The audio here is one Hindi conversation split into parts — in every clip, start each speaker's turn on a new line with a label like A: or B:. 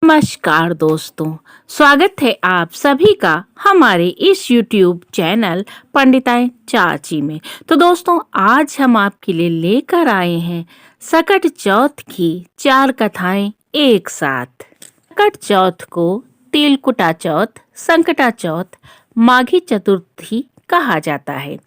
A: नमस्कार दोस्तों, स्वागत है आप सभी का हमारे इस YouTube चैनल पंडिताई चाची में। तो दोस्तों, आज हम आपके लिए लेकर आए हैं सकट चौथ की 4 कथाएं एक साथ। सकट चौथ को तिलकुटा चौथ, संकटा चौथ, माघी चतुर्थी कहा जाता है।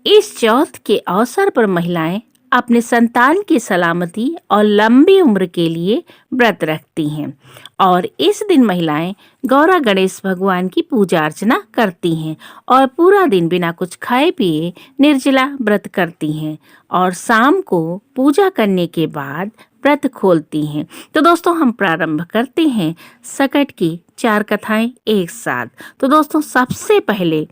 A: इस चौथ के अवसर पर महिलाएं अपने संतान की सलामती और लंबी उम्र के लिए व्रत रखती हैं और इस दिन महिलाएं गौरा गणेश भगवान की पूजा अर्चना करती हैं और पूरा दिन बिना कुछ खाए पिए निर्जला व्रत करती हैं और शाम को पूजा करने के बाद व्रत खोलती हैं। तो दोस्तों, हम प्रारंभ करते हैं सकट की 4 कथाएं एक साथ। तो दोस्तों, सबसे पहले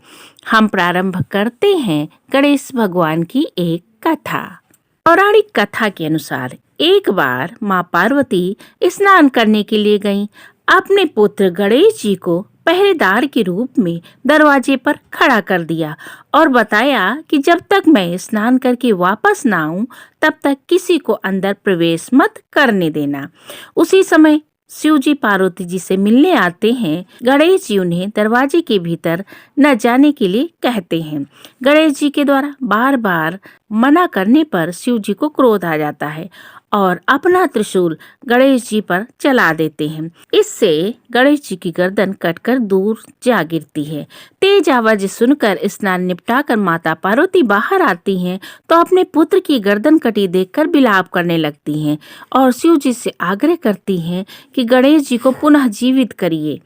A: हम प्रारंभ करते हैं गणेश भगवान की एक कथा। पौराणिक कथा के अनुसार एक बार माँ पार्वती स्नान करने के लिए गईं। अपने पुत्र गणेश जी को पहरेदार के रूप में दरवाजे पर खड़ा कर दिया और बताया कि जब तक मैं स्नान करके वापस ना आऊं तब तक किसी को अंदर प्रवेश मत करने देना। उसी समय शिव जी पार्वती जी से मिलने आते हैं। गणेश जी उन्हें दरवाजे के भीतर न जाने के लिए कहते हैं। गणेश जी के द्वारा बार बार मना करने पर शिव जी को क्रोध आ जाता है और अपना त्रिशूल गणेश जी पर चला देते हैं। इससे गणेश जी की गर्दन कटकर दूर जा गिरती है। तेज आवाज सुनकर स्नान निपटाकर माता पार्वती बाहर आती हैं तो अपने पुत्र की गर्दन कटी देखकर विलाप करने लगती हैं और शिव जी से आग्रह करती हैं कि गणेश जी को पुनः जीवित करिए।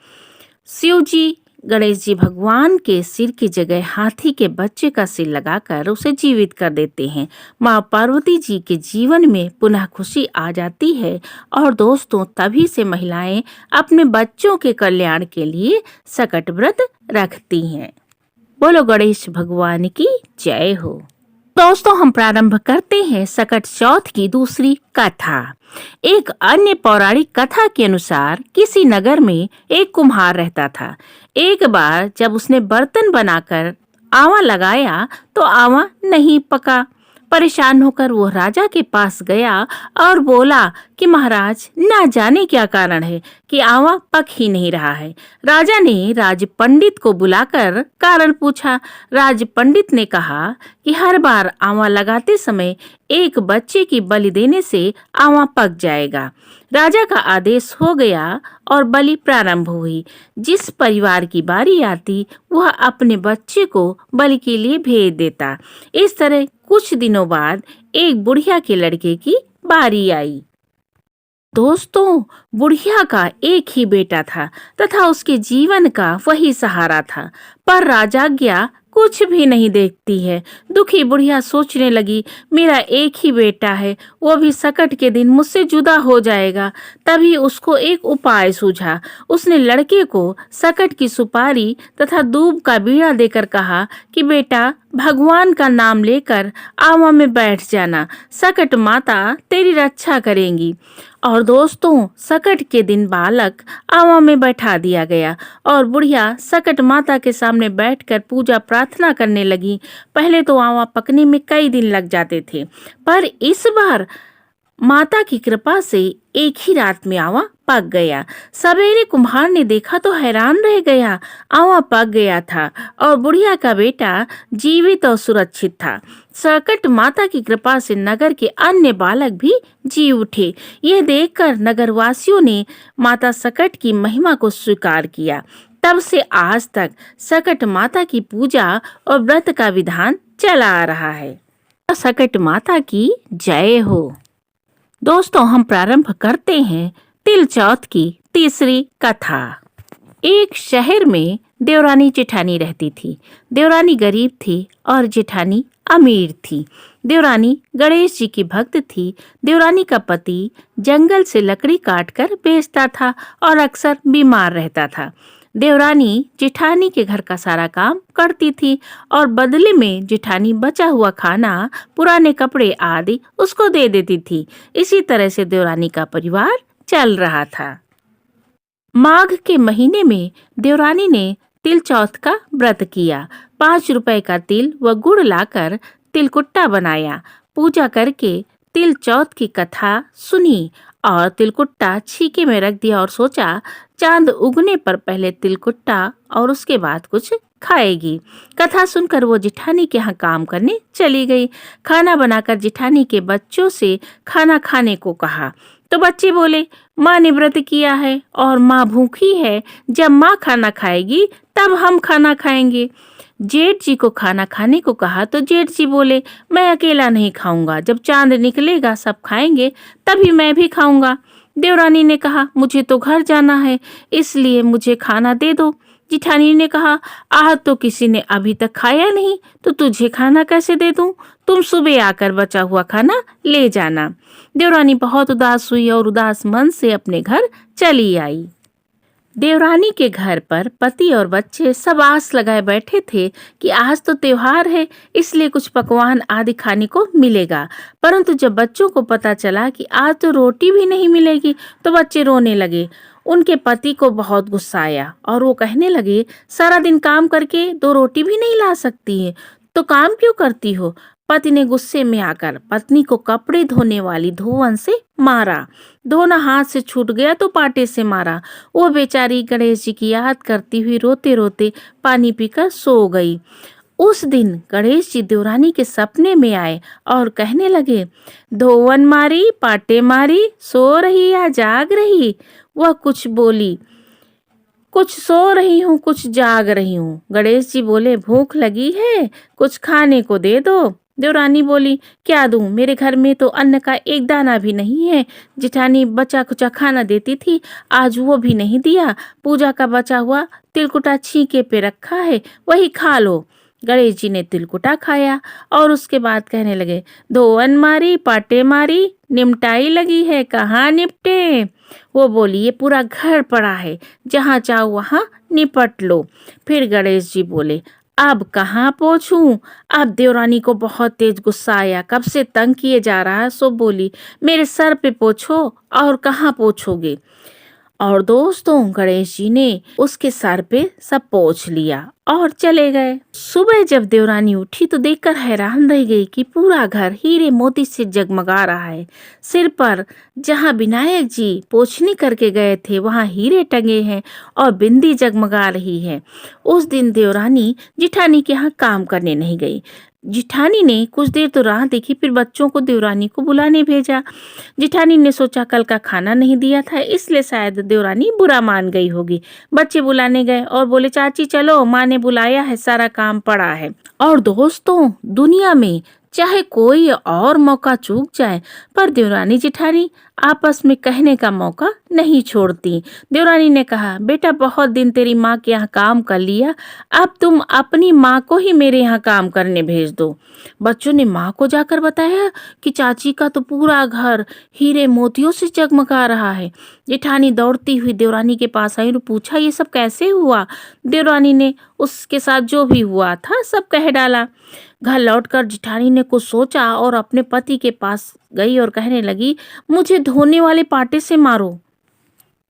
A: शिव जी गणेश जी भगवान के सिर की जगह हाथी के बच्चे का सिर लगाकर उसे जीवित कर देते हैं। माँ पार्वती जी के जीवन में पुनः खुशी आ जाती है और दोस्तों, तभी से महिलाएं अपने बच्चों के कल्याण के लिए सकट व्रत रखती हैं। बोलो गणेश भगवान की जय हो। दोस्तों, हम प्रारंभ करते हैं सकट चौथ की दूसरी कथा। एक अन्य पौराणिक कथा के अनुसार किसी नगर में एक कुम्हार रहता था। एक बार जब उसने बर्तन बनाकर आवा लगाया तो आवा नहीं पका। परेशान होकर वो राजा के पास गया और बोला कि महाराज, ना जाने क्या कारण है कि आवा पक ही नहीं रहा है। राजा ने राज पंडित को बुलाकर कारण पूछा। राज पंडित ने कहा कि हर बार आवा लगाते समय एक बच्चे की बलि देने से आवा पक जाएगा। राजा का आदेश हो गया और बलि प्रारंभ हुई। जिस परिवार की बारी आती वह अपने बच्चे को बलि के लिए भेज देता। इस तरह कुछ दिनों बाद एक बुढ़िया के लड़के की बारी आई। दोस्तों, बुढ़िया का एक ही बेटा था तथा उसके जीवन का वही सहारा था, पर राजाज्ञा कुछ भी नहीं देखती है। दुखी बुढ़िया सोचने लगी, मेरा एक ही बेटा है, वो भी सकट के दिन मुझसे जुदा हो जाएगा। तभी उसको एक उपाय सूझा। उसने लड़के को सकट की सुपारी तथा दूब का बीड़ा देकर कहा कि बेटा, भगवान का नाम लेकर आवा में बैठ जाना, सकट माता तेरी रक्षा करेंगी। और दोस्तों, सकट के दिन बालक आवा में बैठा दिया गया और बुढ़िया सकट माता के सामने बैठकर पूजा प्रार्थना करने लगी। पहले तो आवा पकने में कई दिन लग जाते थे, पर इस बार माता की कृपा से एक ही रात में आवा पक गया। सवेरे कुम्हार ने देखा तो हैरान रह गया। आवा पक गया था और बुढ़िया का बेटा जीवित और सुरक्षित था। सकट माता की कृपा से नगर के अन्य बालक भी जी उठे। यह देखकर नगरवासियों ने माता सकट की महिमा को स्वीकार किया। तब से आज तक सकट माता की पूजा और व्रत का विधान चला आ रहा है। सकट माता की जय हो। दोस्तों, हम प्रारंभ करते हैं तिल चौथ की तीसरी कथा। एक शहर में देवरानी जेठानी रहती थी। देवरानी गरीब थी और जेठानी अमीर थी। देवरानी गणेश जी की भक्त थी। देवरानी का पति जंगल से लकड़ी काटकर बेचता था और अक्सर बीमार रहता था। देवरानी जेठानी के घर का सारा काम करती थी और बदले में जेठानी बचा हुआ खाना, पुराने कपड़े आदि उसको दे देती थी। इसी तरह से देवरानी का परिवार चल रहा था। माघ के महीने में देवरानी ने तिल चौथ का व्रत किया। 5 रुपए का तिल व गुड़ लाकर तिलकुट्टा बनाया। पूजा करके तिल चौथ की कथा सुनी और तिलकुट्टा छीके में रख दिया और सोचा चांद उगने पर पहले तिलकुट्टा और उसके बाद कुछ खाएगी। कथा सुनकर वो जिठानी के यहाँ काम करने चली गई। खाना बनाकर जिठानी के बच्चों से खाना खाने को कहा तो बच्चे बोले माँ ने व्रत किया है और माँ भूखी है, जब माँ खाना खाएगी तब हम खाना खाएंगे। जेठ जी को खाना खाने को कहा तो जेठ जी बोले मैं अकेला नहीं खाऊंगा, जब चांद निकलेगा सब खाएंगे तभी मैं भी खाऊंगा। देवरानी ने कहा मुझे तो घर जाना है, इसलिए मुझे खाना दे दो। जिठानी ने कहा आज तो किसी ने अभी तक खाया नहीं तो तुझे खाना कैसे दे दूं, तुम सुबह आकर बचा हुआ खाना ले जाना। देवरानी बहुत उदास हुई और उदास मन से अपने घर चली आई। देवरानी के घर पर पति और बच्चे सब आस लगाए बैठे थे कि आज तो त्योहार है, इसलिए कुछ पकवान आदि खाने को मिलेगा। परंतु जब बच्चों को पता चला कि आज तो रोटी भी नहीं मिलेगी तो बच्चे रोने लगे। उनके पति को बहुत गुस्सा आया और वो कहने लगे सारा दिन काम करके 2 रोटी भी नहीं ला सकती है तो काम क्यों करती हो। पति ने गुस्से में आकर पत्नी को कपड़े धोने वाली धोवन से मारा। धोना हाथ से छूट गया तो पाटे से मारा। वो बेचारी गणेश जी की याद करती हुई रोते रोते पानी पीकर सो गई। उस दिन गणेश जी देवरानी के सपने में आए और कहने लगे धोवन मारी पाटे मारी, सो रही या जाग रही। वह कुछ बोली कुछ सो रही हूँ कुछ जाग रही हूँ। गणेश जी बोले भूख लगी है, कुछ खाने को दे दो। देवरानी बोली क्या दूं, मेरे घर में तो अन्न का एक दाना भी नहीं है। जिठानी बचा खुचा खाना देती थी, आज वो भी नहीं दिया। पूजा का बचा हुआ तिलकुटा छीके पे रखा है, वही खा लो। गणेश जी ने तिलकुटा खाया और उसके बाद कहने लगे धोवन मारी पाटे मारी, निमटाई लगी है कहाँ निपटे। वो बोली ये पूरा घर पड़ा है, जहाँ चाहो वहाँ निपट लो। फिर गणेश जी बोले अब कहाँ पोंछूं। अब देवरानी को बहुत तेज गुस्सा आया, कब से तंग किए जा रहा है, सो बोली मेरे सर पे पोंछो। और कहाँ पोंछोगे। और दोस्तों गणेश जी ने उसके सर पे सब पोंछ लिया और चले गए। सुबह जब देवरानी उठी तो देखकर हैरान रह गई कि पूरा घर हीरे मोती से जगमगा रहा है। सिर पर जहाँ विनायक जी पोंछनी करके गए थे वहाँ हीरे टंगे हैं और बिंदी जगमगा रही है। उस दिन देवरानी जिठानी के यहाँ काम करने नहीं गई। जिठानी ने कुछ देर तो राह देखी, फिर बच्चों को देवरानी को बुलाने भेजा। जिठानी ने सोचा कल का खाना नहीं दिया था, इसलिए शायद देवरानी बुरा मान गई होगी। बच्चे बुलाने गए और बोले चाची चलो, माँ ने बुलाया है, सारा काम पड़ा है। और दोस्तों दुनिया में चाहे कोई और मौका चूक जाए पर देवरानी जिठानी आपस में कहने का मौका नहीं छोड़ती। देवरानी ने कहा बेटा बहुत दिन तेरी माँ के यहाँ काम कर लिया, अब तुम अपनी माँ को ही मेरे यहाँ काम करने भेज दो। बच्चों ने माँ को जाकर बताया कि चाची का तो पूरा घर हीरे मोतियों से जगमगा रहा है। जेठानी दौड़ती हुई देवरानी के पास आई और पूछा ये सब कैसे हुआ। देवरानी ने उसके साथ जो भी हुआ था सब कह डाला। घर लौटकर जिठानी ने कुछ सोचा और अपने पति के पास गई और कहने लगी मुझे धोने वाले पाटे से मारो।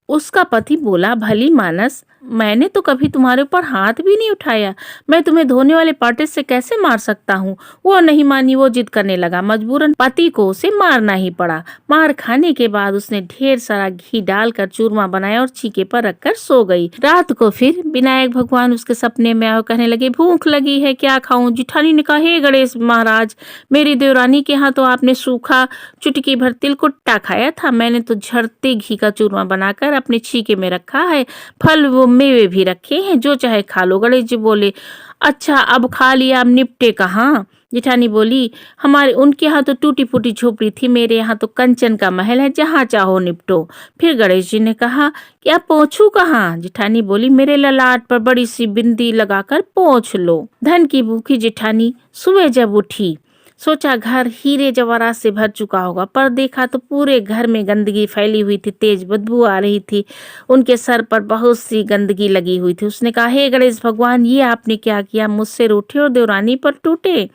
A: उसका पति बोला भली मानस, मैंने तो कभी तुम्हारे ऊपर हाथ भी नहीं उठाया, मैं तुम्हें धोने वाले पाटे से कैसे मार सकता हूँ। वो नहीं मानी, वो जिद करने लगा। मजबूरन पति को उसे मारना ही पड़ा। मार खाने के बाद उसने ढेर सारा घी डालकर चूरमा बनाया और छीके पर रखकर सो गई। रात को फिर विनायक भगवान उसके सपने में आए और कहने लगे भूख लगी है, क्या खाऊं। जिठानी ने कहा हे गणेश महाराज, मेरी देवरानी के यहाँ तो आपने सूखा चुटकी भर तिलकुट्टा खाया था, मैंने तो झड़ते घी का चूरमा बनाकर अपने छीके में रखा है, फल वो मेवे भी रखे हैं, जो चाहे खा लो। गणेश जी बोले अच्छा अब खा लिया, अब निपटे कहाँ। जिठानी बोली हमारे उनके यहाँ तो टूटी फूटी झोपड़ी थी, मेरे यहाँ तो कंचन का महल है, जहाँ चाहो निपटो। फिर गणेश जी ने कहा कि अब पोंछू कहाँ। जिठानी बोली मेरे ललाट पर बड़ी सी बिंदी लगाकर पोंछ लो। धन की भूखी जिठानी सुबह जब उठी सोचा घर हीरे जवाहरात से भर चुका होगा, पर देखा तो पूरे घर में गंदगी फैली हुई थी, तेज बदबू आ रही थी, उनके सर पर बहुत सी गंदगी लगी हुई थी। उसने कहा हे गणेश भगवान, ये आपने क्या किया, मुझसे रूठे और देवरानी पर टूटे।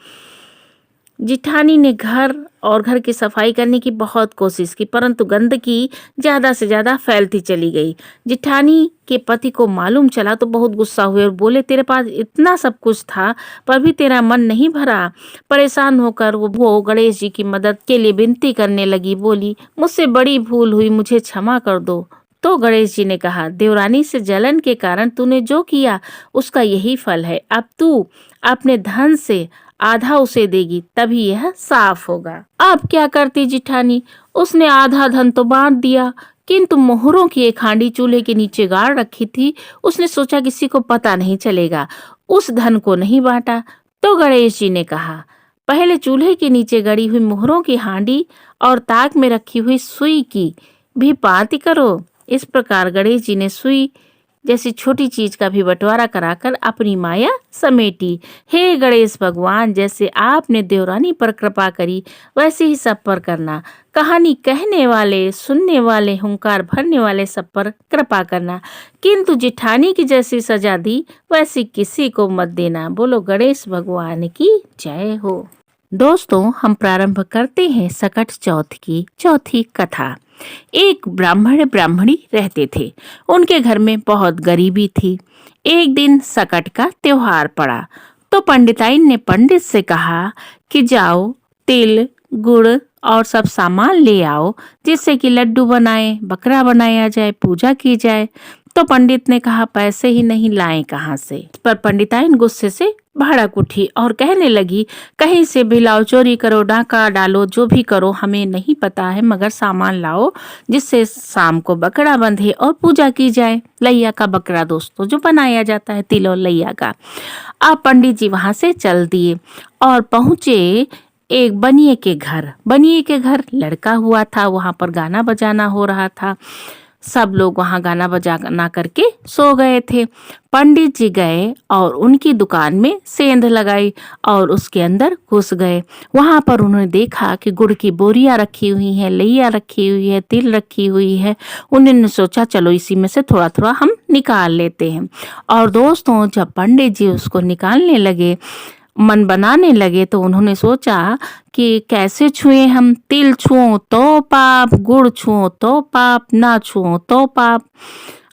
A: जिठानी ने घर और घर की सफाई करने की बहुत कोशिश की, परंतु गंदगी ज्यादा से ज्यादा फैलती चली गई। जिठानी के पति को मालूम चला तो बहुत गुस्सा हुए और बोले, तेरे पास इतना सब कुछ था पर भी तेरा मन नहीं भरा। परेशान होकर वो गणेश जी की मदद के लिए विनती करने लगी। बोली, मुझसे बड़ी भूल हुई, मुझे क्षमा कर दो। तो गणेश जी ने कहा, देवरानी से जलन के कारण तूने जो किया उसका यही फल है। अब तू अपने धन से आधा उसे देगी, तभी यह साफ होगा। अब क्या करती जिठानी? उसने आधा धन तो बांट दिया, किंतु मोहरों की एक हांडी चूल्हे के नीचे गाड़ रखी थी। उसने सोचा किसी को पता नहीं चलेगा, उस धन को नहीं बांटा। तो गणेश जी ने कहा, पहले चूल्हे के नीचे गड़ी हुई मोहरों की हांडी और ताक में रखी हुई सुई की भी पाँति करो। इस प्रकार गणेश जी ने सुई जैसी छोटी चीज का भी बंटवारा कराकर अपनी माया समेटी। हे गणेश भगवान, जैसे आपने देवरानी पर कृपा करी वैसे ही सब पर करना। कहानी कहने वाले, सुनने वाले, हुंकार भरने वाले सब पर कृपा करना, किंतु जिठानी की जैसी सजा दी वैसी किसी को मत देना। बोलो गणेश भगवान की जय हो। दोस्तों, हम प्रारंभ करते हैं सकट चौथ की चौथी कथा। एक ब्राह्मण ब्राह्मणी रहते थे। उनके घर में बहुत गरीबी थी। एक दिन सकट का त्योहार पड़ा तो पंडिताइन ने पंडित से कहा कि जाओ तिल, गुड़ और सब सामान ले आओ, जिससे कि लड्डू बनाए, बकरा बनाया जाए, पूजा की जाए। तो पंडित ने कहा, पैसे ही नहीं, लाएं कहाँ से? पर पंडिताइन गुस्से से भड़क उठी और कहने लगी, कहीं से भी लाओ, चोरी करो, डाका डालो, जो भी करो हमें नहीं पता है, मगर सामान लाओ जिससे शाम को बकरा बंधे और पूजा की जाए। लैया का बकरा दोस्तों जो बनाया जाता है, तिल और लैया का। अब पंडित जी वहां से चल दिए और पहुंचे एक बनिए के घर। बनिए के घर लड़का हुआ था, वहां पर गाना बजाना हो रहा था। सब लोग वहां गाना बजाना करके सो गए थे। पंडित जी गए और उनकी दुकान में सेंध लगाई और उसके अंदर घुस गए। वहां पर उन्होंने देखा कि गुड़ की बोरियां रखी हुई हैं, लैया रखी हुई है, तिल रखी हुई है। उन्होंने सोचा चलो इसी में से थोड़ा थोड़ा हम निकाल लेते हैं। और दोस्तों, जब पंडित जी उसको निकालने लगे, मन बनाने लगे, तो उन्होंने सोचा कि कैसे छुए हम। तिल छुओ तो पाप, गुड़ छुओ तो पाप, ना छुओ तो पाप।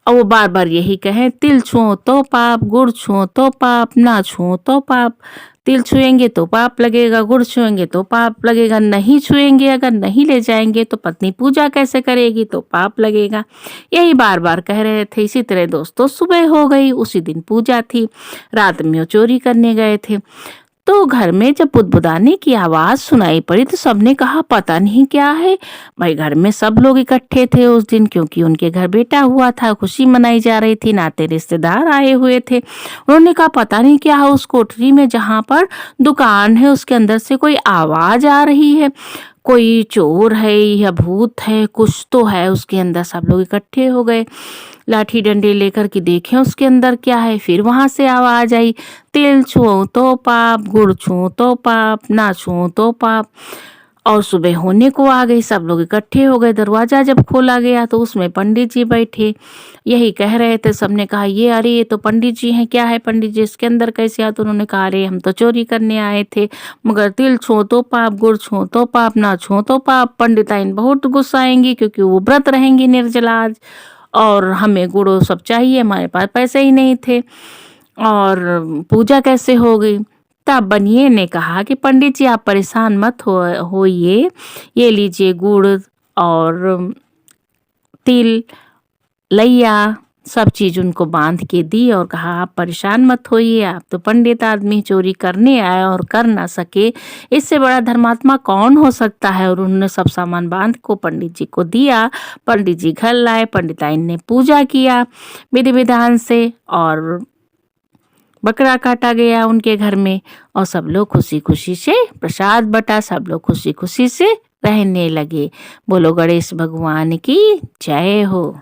A: और वो बार बार यही कहे, तिल छुओ तो पाप, गुड़ छुओ तो पाप, ना छुओ तो पाप। तिल छुएंगे तो पाप लगेगा, गुड़ छुएंगे तो पाप लगेगा, नहीं छुएंगे, अगर नहीं ले जाएंगे तो पत्नी पूजा कैसे करेगी, तो पाप लगेगा। यही बार बार कह रहे थे। इसी तरह दोस्तों सुबह हो गई, उसी दिन पूजा थी। रात में वो चोरी करने गए थे। तो घर में जब बुदबुदाने की आवाज सुनाई पड़ी तो सबने कहा पता नहीं क्या है। भाई घर में सब लोग इकट्ठे थे उस दिन, क्योंकि उनके घर बेटा हुआ था, खुशी मनाई जा रही थी, नाते रिश्तेदार आए हुए थे। उन्होंने कहा पता नहीं क्या है, उस कोठरी में जहाँ पर दुकान है उसके अंदर से कोई आवाज आ रही है, कोई चोर है या भूत है, कुछ तो है उसके अंदर। सब लोग इकट्ठे हो गए, लाठी डंडे लेकर के देखें उसके अंदर क्या है। फिर वहां से आवाज आई, तिल छुओ तो पाप, गुड़ छुओ तो पाप, ना छुओ तो पाप। और सुबह होने को आ गई, सब लोग इकट्ठे हो गए। दरवाजा जब खोला गया तो उसमें पंडित जी बैठे, यही कह रहे थे। सबने कहा ये अरे ये तो पंडित जी हैं, क्या है पंडित जी इसके अंदर कैसे आए? तो उन्होंने कहा अरे हम तो चोरी करने आए थे, मगर तिल छुओ तो पाप, गुड़ छुओ तो पाप, ना छुओ तो पाप। पंडिताइन बहुत गुस्साएंगी क्योंकि वो व्रत रहेंगी निर्जला आज, और हमें गुड़ सब चाहिए, हमारे पास पैसे ही नहीं थे, और पूजा कैसे होगी? तब बनिए ने कहा कि पंडित जी आप परेशान मत होइए, ये लीजिए गुड़ और तिल, लैया, सब चीज उनको बांध के दी और कहा आप परेशान मत होइए, आप तो पंडित आदमी, चोरी करने आए और कर ना सके, इससे बड़ा धर्मात्मा कौन हो सकता है। और उन्होंने सब सामान बांध को पंडित जी को दिया। पंडित जी घर लाए, पंडिताइन ने पूजा किया विधि विधान से और बकरा काटा गया उनके घर में, और सब लोग खुशी खुशी से प्रसाद बटा, सब लोग खुशी खुशी से रहने लगे। बोलो गणेश भगवान की जय हो।